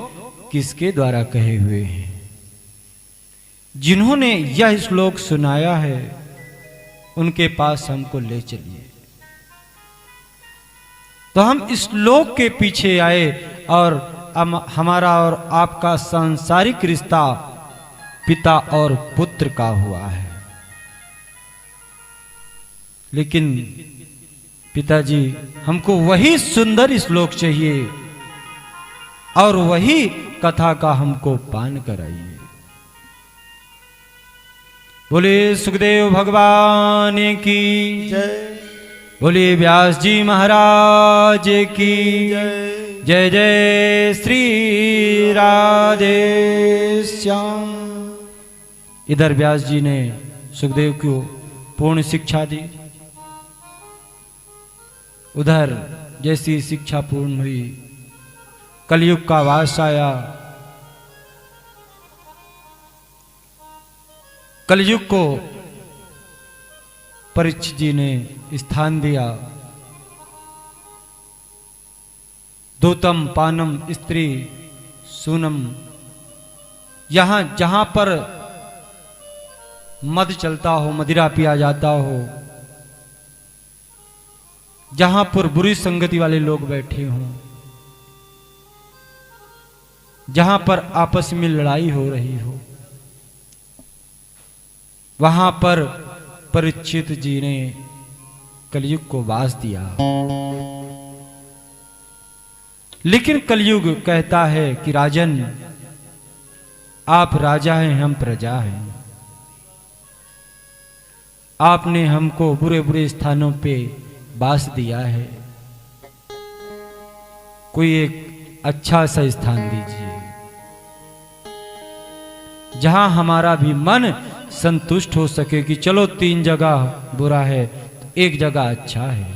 किसके द्वारा कहे हुए हैं। जिन्होंने यह श्लोक सुनाया है उनके पास हमको ले चलिए। तो हम इस श्लोक के पीछे आए और हमारा और आपका सांसारिक रिश्ता पिता और पुत्र का हुआ है। लेकिन पिताजी, हमको वही सुंदर श्लोक चाहिए और वही कथा का हमको पान कराइए। बोले सुखदेव भगवान की जय, बोले व्यास जी महाराज की जय। जय जय श्री राधे श्याम। इधर व्यास जी ने सुखदेव को पूर्ण शिक्षा दी, उधर जैसी शिक्षा पूर्ण हुई कलयुग का वास आया। कलयुग को परीक्षित जी ने स्थान दिया। दूतम पानम स्त्री सूनम, यहां जहां पर मद चलता हो, मदिरा पिया जाता हो, जहां पर बुरी संगति वाले लोग बैठे हों, जहां पर आपस में लड़ाई हो रही हो, वहां पर परीक्षित जी ने कलयुग को वास दिया। लेकिन कलयुग कहता है कि राजन, आप राजा हैं, हम प्रजा हैं। आपने हमको बुरे बुरे स्थानों पे वास दिया है, कोई एक अच्छा सा स्थान दीजिए जहां हमारा भी मन संतुष्ट हो सके कि चलो 3 जगह बुरा है तो एक जगह अच्छा है।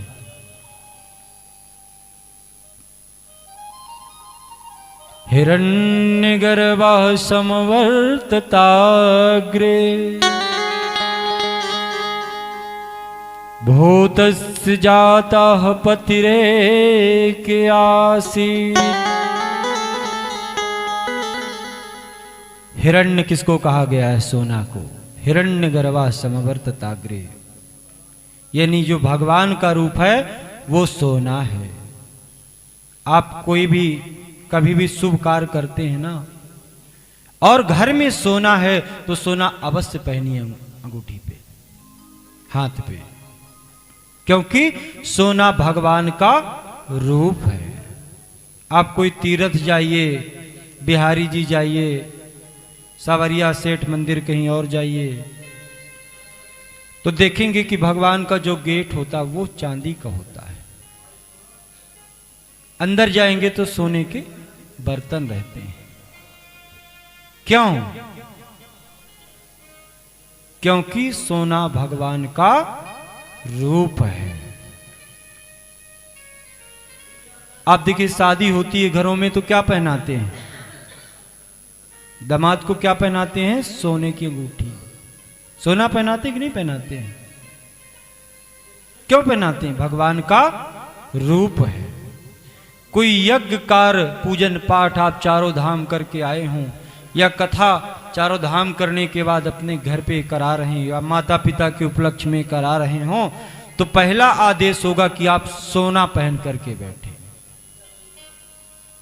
हिरण्यगर्भः समवर्तताग्रे भूतस्य जातः पतिरेक आसीत्। हिरण्य किसको कहा गया है? सोना को। हिरण्यगर्भः समवर्तताग्रे, यानी जो भगवान का रूप है वो सोना है। आप कोई भी कभी भी शुभ कार्य करते हैं ना, और घर में सोना है तो सोना अवश्य पहनिए अंगूठी पे, हाथ पे, क्योंकि सोना भगवान का रूप है। आप कोई तीर्थ जाइए, बिहारी जी जाइए, सावरिया सेठ मंदिर कहीं और जाइए, तो देखेंगे कि भगवान का जो गेट होता है वो चांदी का होता है। अंदर जाएंगे तो सोने के बर्तन रहते हैं। क्यों? क्योंकि सोना भगवान का रूप है। आप देखिए, शादी होती है घरों में तो क्या पहनाते हैं? दामाद को क्या पहनाते हैं? सोने की अंगूठी। सोना पहनाते हैं कि नहीं पहनाते हैं? क्यों पहनाते हैं? भगवान का रूप है। कोई यज्ञ कार पूजन पाठ आप चारों धाम करके आए हों, या कथा चारों धाम करने के बाद अपने घर पे करा रहे हैं, या माता पिता के उपलक्ष्य में करा रहे हों, तो पहला आदेश होगा कि आप सोना पहन करके बैठे।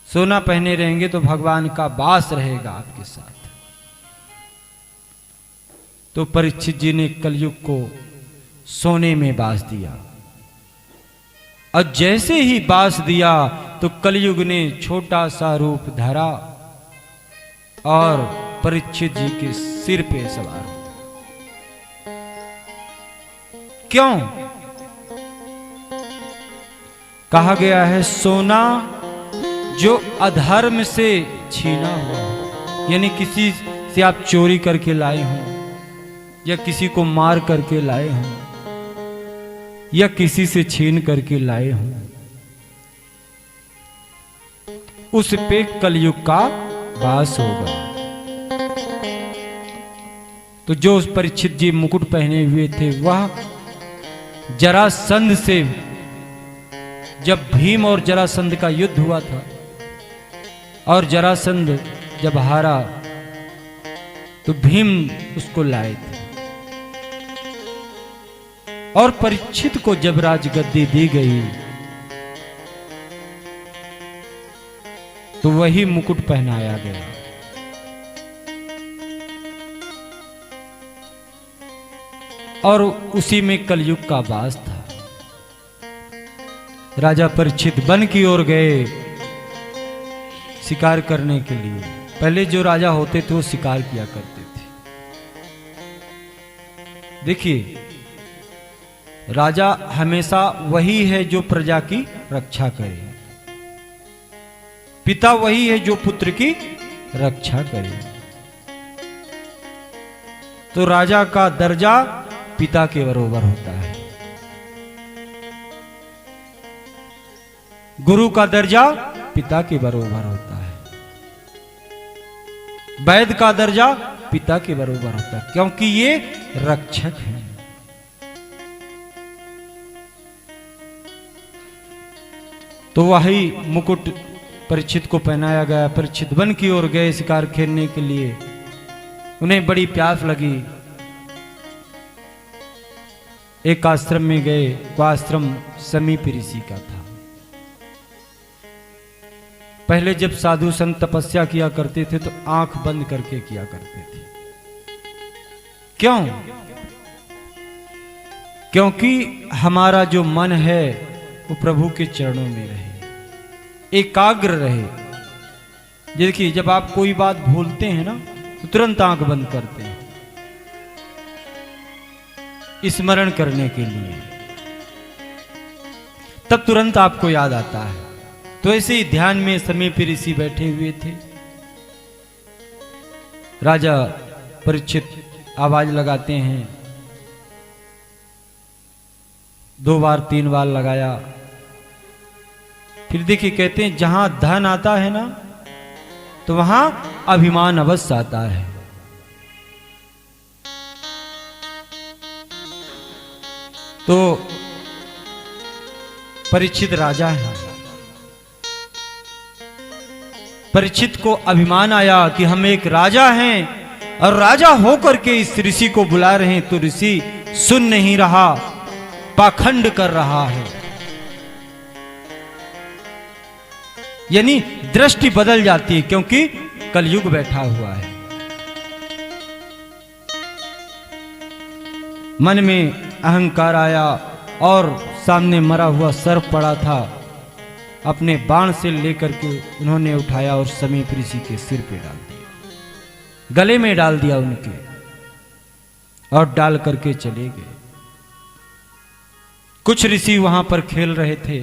सोना पहने रहेंगे तो भगवान का वास रहेगा आपके साथ। तो परीक्षित जी ने कलयुग को सोने में बास दिया, और जैसे ही बास दिया तो कलयुग ने छोटा सा रूप धरा और परीक्षित जी के सिर पे सवार हो। क्यों? कहा गया है सोना जो अधर्म से छीना हुआ, यानी किसी से आप चोरी करके लाए हों, या किसी को मार करके लाए हों, या किसी से छीन करके लाए हों, उस पे कलयुग का वास होगा। तो जो उस परीक्षित जी मुकुट पहने हुए थे, वह जरासंध से, जब भीम और जरासंध का युद्ध हुआ था और जरासंध जब हारा तो भीम उसको लाए थे, और परीक्षित को जब राजगद्दी दी गई तो वही मुकुट पहनाया गया। और उसी में कलयुग का वास था। राजा परीक्षित वन की ओर गए शिकार करने के लिए। पहले जो राजा होते थे वो शिकार किया करते थे। देखिए, राजा हमेशा वही है जो प्रजा की रक्षा करे, पिता वही है जो पुत्र की रक्षा करे। तो राजा का दर्जा पिता के बराबर होता है, गुरु का दर्जा पिता के बराबर होता है, वैद्य का दर्जा पिता के बराबर होता है, क्योंकि ये रक्षक हैं। तो वही मुकुट परीक्षित को पहनाया गया। परीक्षित वन की ओर गए शिकार खेलने के लिए। उन्हें बड़ी प्यास लगी। एक आश्रम में गए। वह आश्रम समीप ऋषि का था। पहले जब साधु संत तपस्या किया करते थे तो आंख बंद करके किया करते थे। क्यों? क्योंकि हमारा जो मन है वो प्रभु के चरणों में रहे, एकाग्र रहे। देखिए, जब आप कोई बात भूलते हैं ना तो तुरंत आंख बंद करते हैं स्मरण करने के लिए, तब तुरंत आपको याद आता है। तो ऐसे ही ध्यान में समीप ऋषि बैठे हुए थे। राजा परीक्षित आवाज लगाते हैं, 2 बार 3 बार लगाया। फिर देखिए, कहते हैं जहां धन आता है ना तो वहां अभिमान अवश्य आता है। तो परीक्षित राजा है। परीक्षित को अभिमान आया कि हम एक राजा हैं और राजा होकर के इस ऋषि को बुला रहे हैं, तो ऋषि सुन नहीं रहा, पाखंड कर रहा है। यानी दृष्टि बदल जाती है, क्योंकि कलयुग बैठा हुआ है। मन में अहंकार आया और सामने मरा हुआ सर्प पड़ा था। अपने बाण से लेकर के उन्होंने उठाया और समीप ऋषि के सिर पे डाल दिया, गले में डाल दिया उनके, और डाल करके चले गए। कुछ ऋषि वहां पर खेल रहे थे,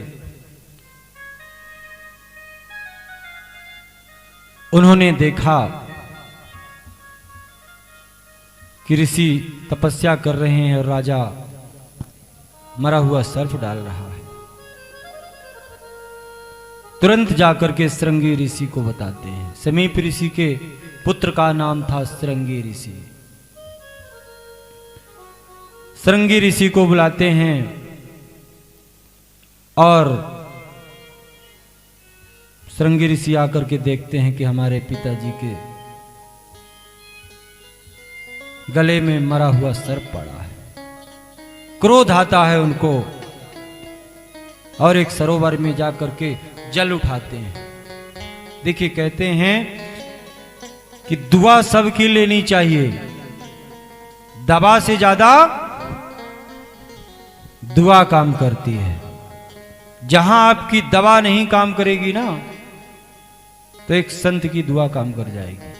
उन्होंने देखा कि ऋषि तपस्या कर रहे हैं और राजा मरा हुआ सर्प डाल रहा है। तुरंत जाकर के श्रृंगी ऋषि को बताते हैं। समीप ऋषि के पुत्र का नाम था श्रृंगी ऋषि। श्रृंगी ऋषि को बुलाते हैं और श्रृंगी ऋषि आकर के देखते हैं कि हमारे पिताजी के गले में मरा हुआ सर्प पड़ा है। क्रोध आता है उनको और एक सरोवर में जाकर के जल उठाते हैं। देखिए, कहते हैं कि दुआ सबकी लेनी चाहिए, दवा से ज्यादा दुआ काम करती है। जहां आपकी दवा नहीं काम करेगी ना, तो एक संत की दुआ काम कर जाएगी।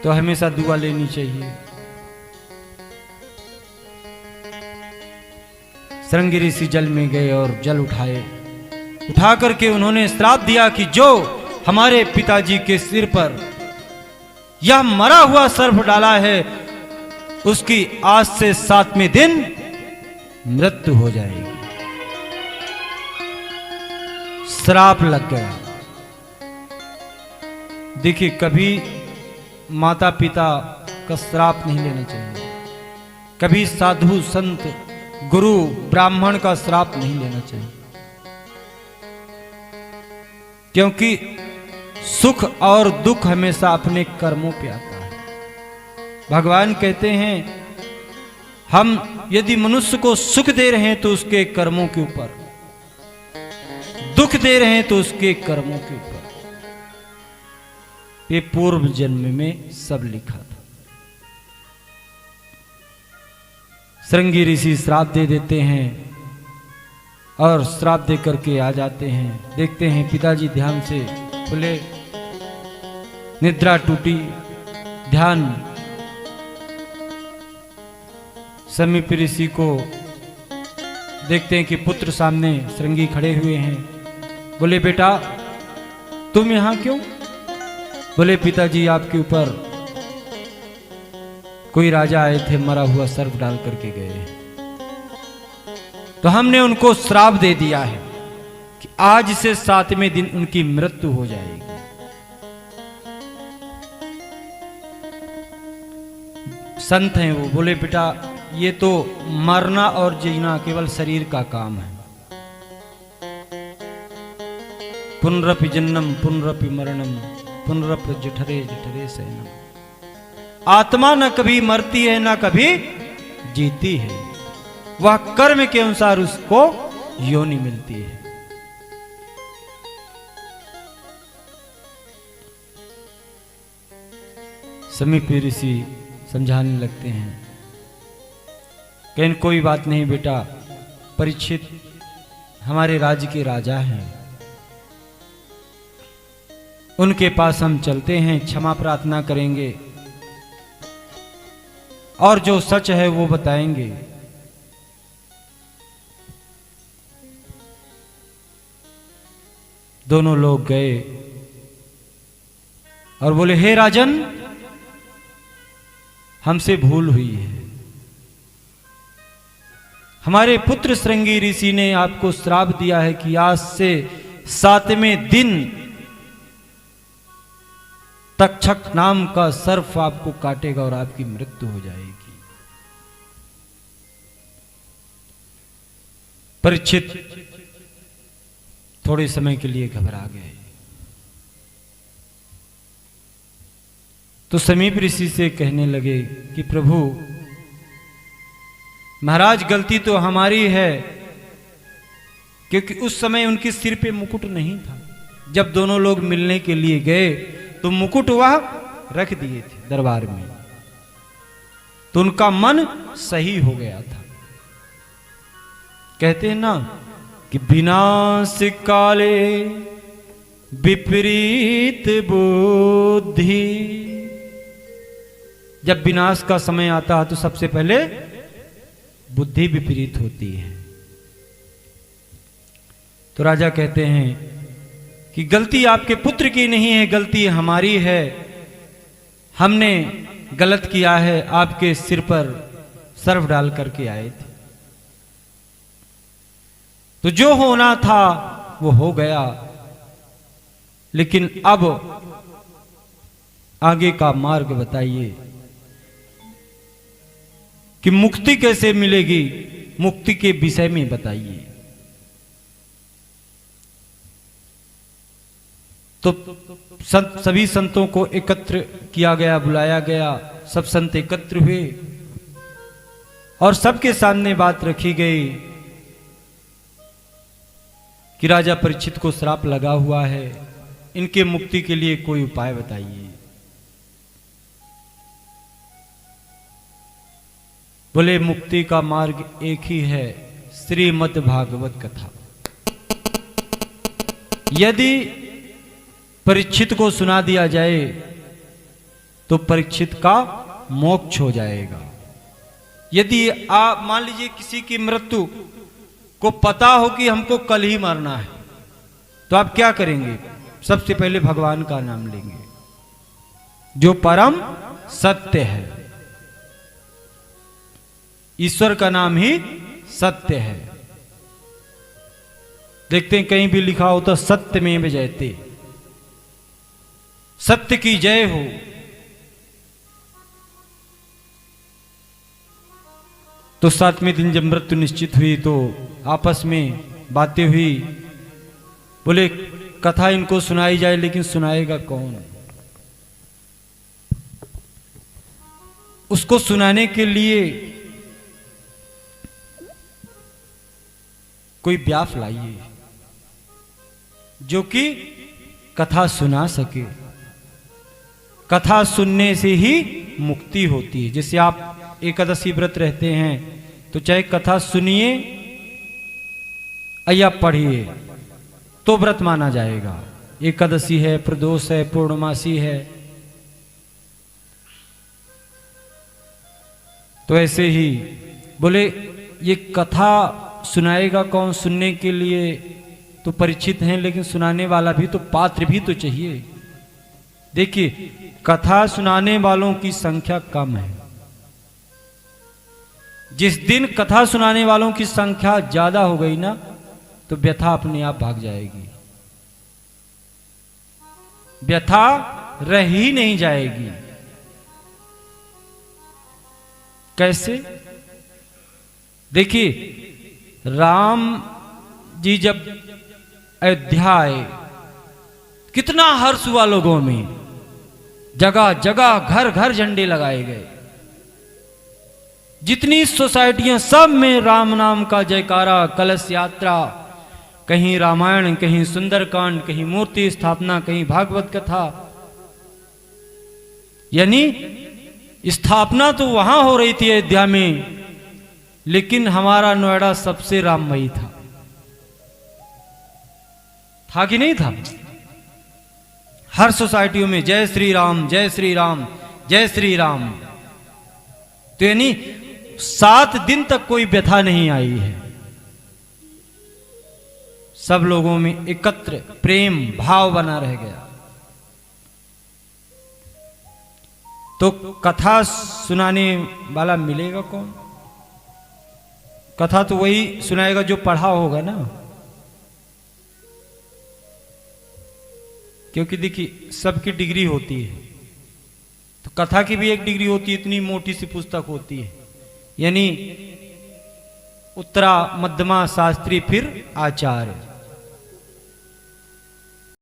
तो हमेशा दुआ लेनी चाहिए। श्रृंगी ऋषि जल में गए और जल उठाए, उठा करके उन्होंने श्राप दिया कि जो हमारे पिताजी के सिर पर यह मरा हुआ सर्प डाला है, उसकी आज से 7वें दिन मृत्यु हो जाएगी। श्राप लग गया। देखिए, कभी माता पिता का श्राप नहीं लेना चाहिए, कभी साधु संत गुरु ब्राह्मण का श्राप नहीं लेना चाहिए, क्योंकि सुख और दुख हमेशा अपने कर्मों पे आता है। भगवान कहते हैं, हम यदि मनुष्य को सुख दे रहे हैं तो उसके कर्मों के ऊपर, दुख दे रहे हैं तो उसके कर्मों के ऊपर। ये पूर्व जन्म में सब लिखा था। श्रृंगी ऋषि श्राप दे देते हैं और श्राप दे करके आ जाते हैं। देखते हैं पिताजी ध्यान से खुले, निद्रा टूटी, ध्यान। समीप ऋषि को देखते हैं कि पुत्र सामने श्रृंगी खड़े हुए हैं। बोले, बेटा तुम यहां क्यों? बोले, पिताजी आपके ऊपर कोई राजा आए थे, मरा हुआ सर्प डाल करके गए, तो हमने उनको श्राप दे दिया है कि आज से 7वें दिन उनकी मृत्यु हो जाएगी। संत हैं वो। बोले, बेटा ये तो मरना और जीना केवल शरीर का काम है। पुनरपि जन्मम पुनरपि मरणम पुनरपि जठरे जठरे शयनम। आत्मा न कभी मरती है न कभी जीती है, वह कर्म के अनुसार उसको योनि मिलती है। समीप ऋषि समझाने लगते हैं, कहने कोई बात नहीं बेटा, परीक्षित हमारे राज्य के राजा हैं, उनके पास हम चलते हैं, क्षमा प्रार्थना करेंगे और जो सच है वो बताएंगे। दोनों लोग गए और बोले, हे राजन, हमसे भूल हुई है। हमारे पुत्र श्रृंगी ऋषि ने आपको श्राप दिया है कि आज से 7वें दिन तक्षक नाम का सर्प आपको काटेगा और आपकी मृत्यु हो जाएगी। परीक्षित थोड़े समय के लिए घबरा गए। तो समीप ऋषि से कहने लगे कि प्रभु महाराज, गलती तो हमारी है, क्योंकि उस समय उनके सिर पे मुकुट नहीं था। जब दोनों लोग मिलने के लिए गए तो मुकुट वह रख दिए थे दरबार में। तो उनका मन सही हो गया था। कहते हैं ना कि विनाश काले विपरीत बुद्धि। जब विनाश का समय आता है तो सबसे पहले बुद्धि विपरीत होती है। तो राजा कहते हैं कि गलती आपके पुत्र की नहीं है, गलती हमारी है। हमने गलत किया है, आपके सिर पर सर्फ डाल करके आए थे। तो जो होना था वो हो गया, लेकिन अब आगे का मार्ग बताइए कि मुक्ति कैसे मिलेगी, मुक्ति के विषय में बताइए। तो सभी संतों को एकत्र किया गया, बुलाया गया, सब संत एकत्र हुए और सबके सामने बात रखी गई कि राजा परीक्षित को श्राप लगा हुआ है, इनके मुक्ति के लिए कोई उपाय बताइए। बोले मुक्ति का मार्ग एक ही है, श्रीमद् भागवत कथा। यदि परीक्षित को सुना दिया जाए तो परीक्षित का मोक्ष हो जाएगा। यदि आप मान लीजिए किसी की मृत्यु को पता हो कि हमको कल ही मरना है, तो आप क्या करेंगे? सबसे पहले भगवान का नाम लेंगे जो परम सत्य है। ईश्वर का नाम ही सत्य है। देखते हैं कहीं भी लिखा हो तो सत्य में जयते, सत्य की जय हो। तो 7वें दिन जब मृत्यु निश्चित हुई तो आपस में बातें हुई, बोले कथा इनको सुनाई जाए, लेकिन सुनाएगा कौन? उसको सुनाने के लिए कोई व्यास लाइए जो कि कथा सुना सके। कथा सुनने से ही मुक्ति होती है। जैसे आप एकादशी व्रत रहते हैं तो चाहे कथा सुनिए या पढ़िए तो व्रत माना जाएगा। एकादशी है, प्रदोष है, पूर्णमासी है। तो ऐसे ही बोले ये कथा सुनाएगा कौन? सुनने के लिए तो परीक्षित हैं, लेकिन सुनाने वाला भी तो, पात्र भी तो चाहिए। देखिए कथा सुनाने वालों की संख्या कम है। जिस दिन कथा सुनाने वालों की संख्या ज्यादा हो गई ना, तो व्यथा अपने आप भाग जाएगी। व्यथा रह ही नहीं जाएगी। कैसे? देखिए राम जी जब अयोध्या आए, कितना हर्ष हुआ लोगों में। जगह जगह घर घर झंडे लगाए गए। जितनी सोसाइटियां सब में राम नाम का जयकारा, कलश यात्रा, कहीं रामायण, कहीं सुंदरकांड, कहीं मूर्ति स्थापना, कहीं भागवत कथा। यानी स्थापना तो वहां हो रही थी अयोध्या में, लेकिन हमारा नोएडा सबसे राममयी था कि नहीं था? हर सोसाइटियों में जय श्री राम, जय श्री राम, जय श्री राम। तो यानी 7 दिन तक कोई व्यथा नहीं आई है। सब लोगों में एकत्र प्रेम भाव बना रह गया। तो कथा सुनाने वाला मिलेगा कौन? कथा तो वही सुनाएगा जो पढ़ा होगा ना। क्योंकि देखिए सबकी डिग्री होती है, तो कथा की भी एक डिग्री होती है। इतनी मोटी सी पुस्तक होती है, यानी उत्तरा, मध्यमा, शास्त्री, फिर आचार्य।